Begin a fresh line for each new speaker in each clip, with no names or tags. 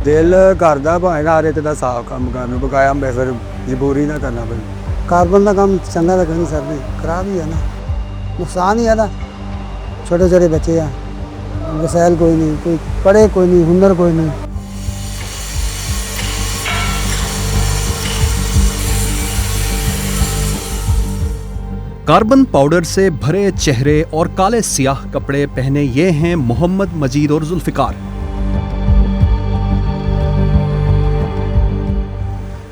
ਦਿਲ ਕਰਦਾ ਭਾਵੇਂ ਹਰ ਇੱਕ ਦਾ ਸਾਫ਼ ਕੰਮ ਕਰਨ ਨੂੰ, ਬਕਾਇਆ ਮੈਂ ਫਿਰ ਮਜਬੂਰੀ ਨਾਲ ਕਰਨਾ ਪੈਂਦਾ। ਕਾਰਬਨ ਦਾ ਕੰਮ ਚੰਗਾ ਤਾਂ ਨਹੀਂ ਸਕਦੇ, ਖਰਾਬ ਹੀ ਹੈ ਨਾ, ਨੁਕਸਾਨ ਹੀ ਹੈ ਨਾ। छोटे छोटे बच्चे हैं, वसाइल कोई नहीं, कोई पढ़े कोई नहीं, हुनर कोई नहीं।
कार्बन पाउडर से भरे चेहरे और काले सियाह कपड़े पहने ये हैं मोहम्मद मजीद और जुल्फिकार।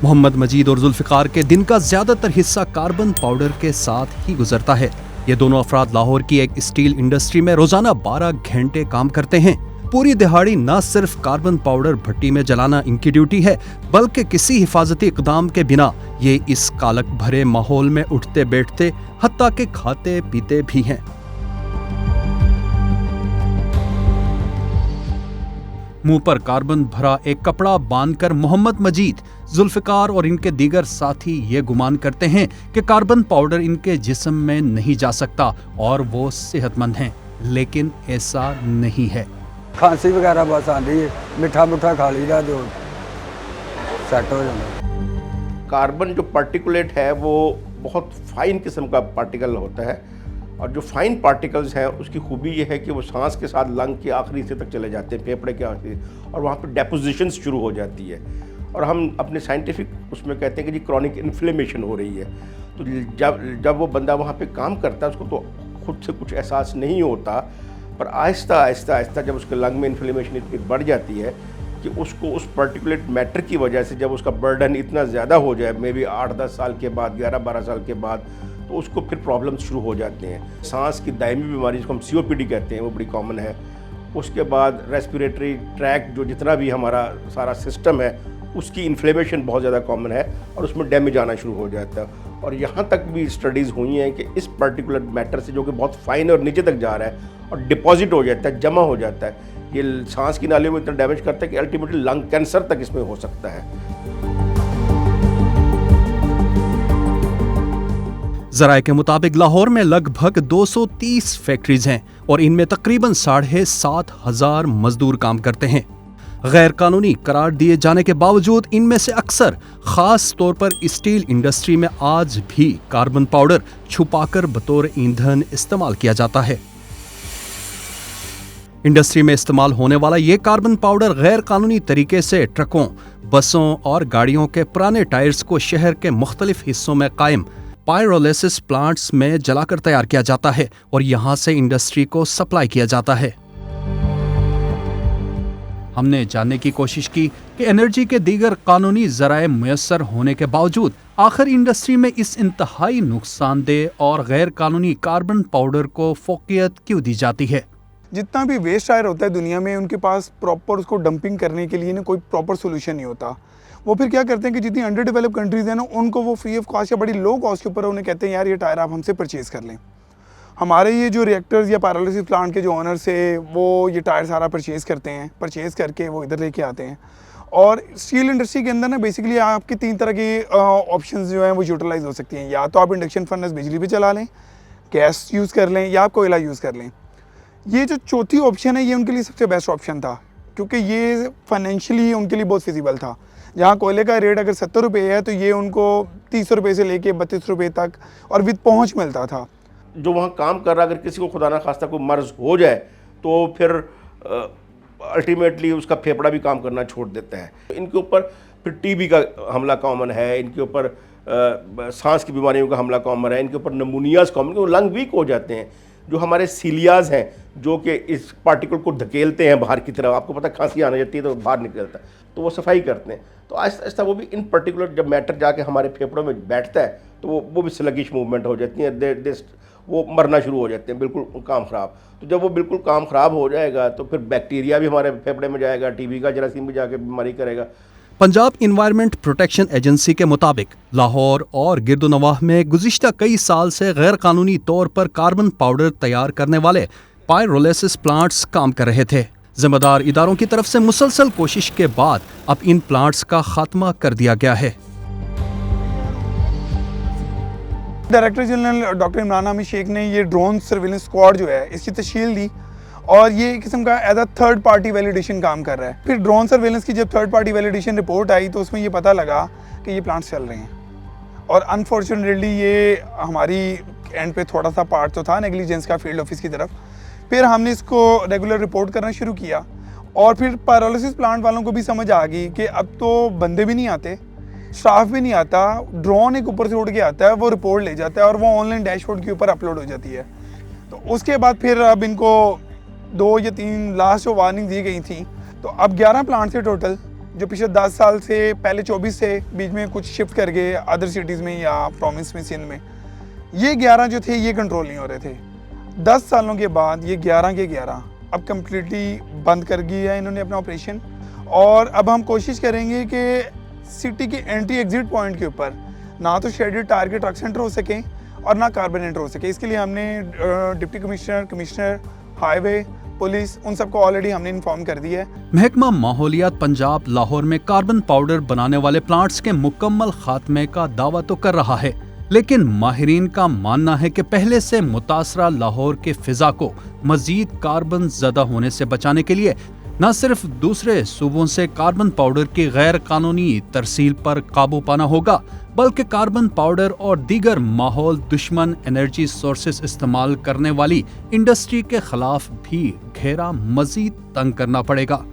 मोहम्मद मजीद और जुल्फिकार के दिन का ज्यादातर हिस्सा कार्बन पाउडर के साथ ही गुजरता है। ये दोनों अफराद लाहौर की एक स्टील इंडस्ट्री में रोजाना 12 घंटे काम करते हैं। पूरी दिहाड़ी न सिर्फ कार्बन पाउडर भट्टी में जलाना इनकी ड्यूटी है, बल्कि किसी हिफाजती इकदाम के बिना ये इस कालक भरे माहौल में उठते बैठते हत्ता के खाते पीते भी हैं। मुंह पर कार्बन भरा एक कपड़ा बांधकर मोहम्मद मजीद, जुल्फिकार और इनके दीगर साथी ये गुमान करते हैं कि कार्बन पाउडर इनके जिस्म में नहीं जा सकता और वो सेहतमंद हैं, लेकिन ऐसा नहीं है।
खांसी वगैरह बस आती है, मिठा मुठा खा लीदा जो सेट हो जाता।
कार्बन जो पार्टिकुलेट है वो बहुत फाइन किस्म का पार्टिकल होता है, और जो फाइन पार्टिकल्स हैं उसकी खूबी ये है कि वो सांस के साथ लंग के आखिरी हिस्से तक चले जाते हैं, फेफड़े के आखिरी, और वहाँ पे डेपोजिशंस शुरू हो जाती है। और हम अपने साइंटिफिक उसमें कहते हैं कि जी क्रॉनिक इन्फ्लेमेशन हो रही है। तो जब वो बंदा वहाँ पे काम करता है उसको तो खुद से कुछ एहसास नहीं होता, पर आहिस्ता आहिस्ता आहिस्ता जब उसके लंग में इन्फ्लेमेशन इतनी बढ़ जाती है कि उसको उस पर्टिकुलेट मैटर की वजह से जब उसका बर्डन इतना ज़्यादा हो जाए, मे बी 8-10 साल के बाद, 11-12 साल के बाद, तो उसको फिर प्रॉब्लम्स शुरू हो जाते हैं। सांस की दायमी बीमारी जिसको हम COPD कहते हैं वो बड़ी कॉमन है। उसके बाद रेस्पिरेटरी ट्रैक जो जितना भी हमारा सारा सिस्टम है उसकी इन्फ्लेमेशन बहुत ज़्यादा कॉमन है और उसमें डैमेज आना शुरू हो जाता है। और यहाँ तक भी स्टडीज़ हुई हैं कि इस पर्टिकुलर मैटर से जो कि बहुत फाइन और नीचे तक जा रहा है और डिपॉजिट हो जाता है, जमा हो जाता है, ये सांस की नालियों में इतना डैमेज करता है कि अल्टीमेटली लंग कैंसर तक इसमें हो सकता है।
जराये के मुताबिक लाहौर में लगभग 230 फैक्ट्रीज हैं और इनमें तकरीबन 7,500 मजदूर काम करते हैं। गैर कानूनी करार दिए जाने के बावजूद इनमें से अक्सर, खास तौर पर स्टील इंडस्ट्री में, आज भी कार्बन पाउडर छुपाकर बतौर ईंधन इस्तेमाल किया जाता है। इंडस्ट्री में इस्तेमाल होने वाला ये कार्बन पाउडर गैर कानूनी तरीके से ट्रकों, बसों और गाड़ियों के पुराने टायर्स को शहर के मुख्तलिफ हिस्सों में कायम पायरोलिसिस प्लांट्स में जलाकर तैयार किया जाता है और यहां से इंडस्ट्री को सप्लाई किया जाता है। हमने जानने की कोशिश की कि एनर्जी के दीगर कानूनी जराए मुयस्सर होने के बावजूद आखिर इंडस्ट्री में इस इंतहाई नुकसानदेह और गैर कानूनी कार्बन पाउडर को फोकियत क्यों दी जाती है।
जितना भी वेस्ट टायर होता है दुनिया में, उनके पास प्रॉपर उसको डंपिंग करने के लिए ना कोई प्रॉपर सोल्यूशन नहीं होता। वो फिर क्या करते हैं कि जितनी अंडर डेवलप कंट्रीज़ हैं ना, उनको वो फ्री ऑफ कॉस्ट या बड़ी लो कॉस्ट के ऊपर उन्हें कहते हैं यार ये टायर आप हमसे परचेज़ कर लें। हमारे ये जो रिएक्टर्स या पायरोलिसिस प्लांट के जो ऑनर्स है वो ये टायर सारा परचेज़ करते हैं, परचेज़ करके वो इधर लेके आते हैं। और स्टील इंडस्ट्री के अंदर ना बेसिकली आपकी 3 तरह की ऑप्शंस जो हैं वो यूटिलाइज़ हो सकती हैं। या तो आप इंडक्शन फर्नेस बिजली पे चला लें, गैस यूज़ कर लें, या आप कोयला यूज़ कर लें। ये जो चौथी ऑप्शन है ये उनके लिए सबसे बेस्ट ऑप्शन था, क्योंकि ये फाइनेंशियली उनके लिए बहुत फिजिबल था। जहाँ कोयले का रेट अगर 70 रुपये है तो ये उनको 30 रुपये से लेके 32 रुपये तक और विद पहुँच मिलता था।
जो वहाँ काम कर रहा, अगर किसी को खुदा ना खास्ता कोई मर्ज हो जाए तो फिर अल्टीमेटली उसका फेफड़ा भी काम करना छोड़ देता है। इनके ऊपर फिर TB का हमला कॉमन है, इनके ऊपर सांस की बीमारियों का हमला कॉमन है, इनके ऊपर नमूनियाज कॉमन, वो लंग वीक हो जाते हैं। जो हमारे सीलियाज हैं जो कि इस पार्टिकल को धकेलते हैं बाहर की तरफ, आपको पता खांसी आने जाती है तो बाहर निकलता है, तो वो सफाई करते हैं। तो आहिस्ता आहिस्ता वो भी इन पर्टिकुलर जब मैटर जाके हमारे फेफड़ों में बैठता है तो वो भी स्लगिश मूवमेंट हो जाती है, वो मरना शुरू हो जाते हैं, बिल्कुल काम ख़राब। तो जब वो बिल्कुल काम ख़राब हो जाएगा तो फिर बैक्टीरिया भी हमारे फेफड़े में जाएगा, TB का जरासीम भी जाके बीमारी करेगा।
पंजाब इन्वायरमेंट प्रोटेक्शन एजेंसी के मुताबिक लाहौर और गिरदोनवाह में गुज़िश्ता कई साल से गैर कानूनी तौर पर कार्बन पाउडर तैयार करने वाले पायरोलिसिस प्लांट्स काम कर रहे थे। जिम्मेदार इदारों की तरफ से मुसलसल कोशिश के बाद अब इन प्लांट्स का खात्मा कर दिया गया है।
Director general doctor Imran Hamid Sheikh ने ये ड्रोन सर्विलेंस स्क्वाड जो है इसकी तश्कील दी और ये एक किस्म का as a third party validation काम कर रहा है। फिर ड्रोन सर्वेलेंस की जब थर्ड पार्टी वैलिडेशन रिपोर्ट आई तो उसमें ये पता लगा कि ये प्लांट्स चल रहे हैं, और अनफॉर्चुनेटली ये हमारी एंड पे थोड़ा सा पार्ट तो था नेग्लिजेंस का फील्ड ऑफिस की तरफ। फिर हमने इसको रेगुलर रिपोर्ट करना शुरू किया, और फिर पायरोलिसिस प्लांट वालों को भी समझ आ गई कि अब तो बंदे भी नहीं आते, स्टाफ भी नहीं आता, ड्रोन एक ऊपर से उड़ के आता है, वो रिपोर्ट ले जाता है और वो ऑनलाइन डैशबोर्ड के ऊपर अपलोड हो जाती है। तो उसके बाद फिर अब इनको 2 या 3 लास्ट जो वार्निंग दी गई थी, तो अब 11 प्लांट थे टोटल, जो पिछले 10 साल से, पहले 24 से, बीच में कुछ शिफ्ट कर गए अदर सिटीज़ में या प्रोविंस में, सिंध में। ये 11 जो थे ये कंट्रोल नहीं हो रहे थे। 10 सालों के बाद ये 11 के 11 अब कम्प्लीटली बंद कर दिया है इन्होंने अपना ऑपरेशन। और अब हम कोशिश करेंगे कि सिटी के एंट्री एग्जिट पॉइंट के ऊपर ना तो शेडेड टारगेट ट्रक सेंटर हो सकें और ना कार्बन एंटर हो सके। इसके लिए हमने deputy commissioner, commissioner highway, police, उन सबको ऑलरेडी हमने इन्फॉर्म कर दिया है।
महकमा माहौलियात पंजाब लाहौर में कार्बन पाउडर बनाने वाले प्लांट्स के मुकम्मल खात्मे का दावा तो कर रहा है, लेकिन माहिरीन का मानना है कि पहले से मुतासरा लाहौर के फिजा को मजीद कार्बन ज़दा होने से बचाने के लिए न सिर्फ दूसरे सूबों से कार्बन पाउडर की गैर कानूनी तरसील पर काबू पाना होगा, बल्कि कार्बन पाउडर और दीगर माहौल दुश्मन एनर्जी सोर्सेस इस्तेमाल करने वाली इंडस्ट्री के खिलाफ भी घेरा मजीद तंग करना पड़ेगा।